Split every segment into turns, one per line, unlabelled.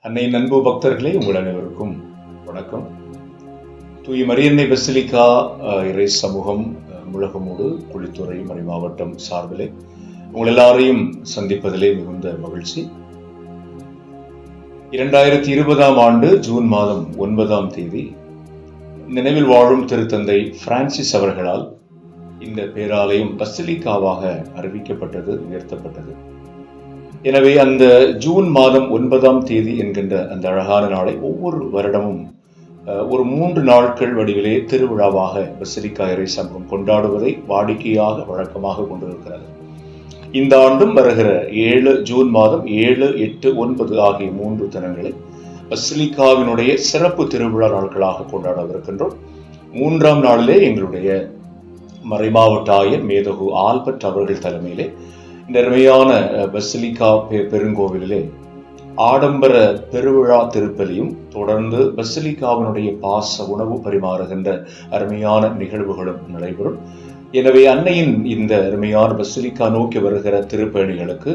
அன்னையின் அன்பு பக்தர்களே, உங்கள் அனைவருக்கும் வணக்கம். தூய மரியன்னை பசிலிக்கா இறை சமூகம் முழகமூடு குளித்துறை மறை மாவட்டம் சார்பிலே உங்கள் எல்லாரையும் சந்திப்பதிலே மிகுந்த மகிழ்ச்சி. 2020 ஆண்டு ஜூன் மாதம் 9ஆம் தேதி நினைவில் வாழும் திருத்தந்தை பிரான்சிஸ் அவர்களால் இந்த பேராலயம் பசிலிக்காவாக அறிவிக்கப்பட்டது, உயர்த்தப்பட்டது. எனவே அந்த ஜூன் மாதம் 9ஆம் தேதி என்கின்ற அந்த அழகான நாளை ஒவ்வொரு வருடமும் ஒரு 3 நாட்கள் வடிவிலே திருவிழாவாக பசிலிக்கா இறை சமூகம் கொண்டாடுவதை வாடிக்கையாக வழக்கமாக கொண்டிருக்கிறது. இந்த ஆண்டும் வருகிற ஜூன் மாதம் 7, 8, 9 ஆகிய 3 தினங்களை பசிலிக்காவினுடைய சிறப்பு திருவிழா நாட்களாக கொண்டாடவிருக்கின்றோம். 3ஆம் நாளிலே எங்களுடைய மறைமாவட்ட ஆயர் மேதகு ஆல்பர்ட் அவர்கள் தலைமையிலே நிறைமையான பசிலிக்கா பெருங்கோவிலே ஆடம்பர பெருவிழா திருப்பலியும் தொடர்ந்து பசிலிக்காவினுடைய பாச உணவு பரிமாறுகின்ற அருமையான நிகழ்வுகளும் நடைபெறும். எனவே அன்னையின் இந்த அருமையான பசிலிக்கா நோக்கி வருகிற திருப்பயணிகளுக்கு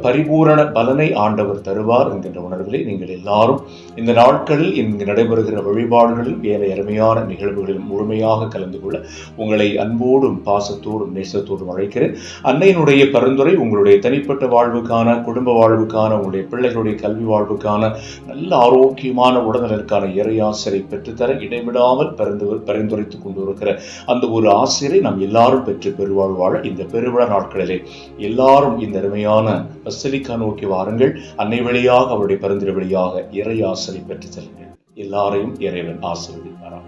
பரிபூரண பலனை ஆண்டவர் தருவார் என்கின்ற உணர்விலே நீங்கள் எல்லாரும் இந்த நாட்களில் இங்கு நடைபெறுகிற வழிபாடுகளில் ஏனைய அருமையான நிகழ்வுகளில் முழுமையாக கலந்து கொள்ள உங்களை அன்போடும் பாசத்தோடும் நேசத்தோடும் அழைக்கிறேன். அன்னையினுடைய பரிந்துரை உங்களுடைய தனிப்பட்ட வாழ்வுக்கான, குடும்ப வாழ்வுக்கான, உங்களுடைய பிள்ளைகளுடைய கல்வி வாழ்வுக்கான, நல்ல ஆரோக்கியமான உடல்நலனுக்கான இறையாசிரை பெற்றுத்தர இடைவிடாமல் பரிந்துரைத்துக் கொண்டு இருக்கிற அந்த ஒரு ஆசிரியரை நாம் எல்லாரும் பெற்று பெருவாழ் வாழ இந்த பெருவிழா நாட்களிலே எல்லாரும் இந்த அருமையான பசிலிக்கா நோக்கி வாருங்கள். அன்னை வழியாக, அவருடைய பரிந்துரை வழியாக இறை ஆசிரை பெற்று செல்லுங்கள். எல்லாரையும் இறைவன் ஆசீர்வதிப்பாராம்.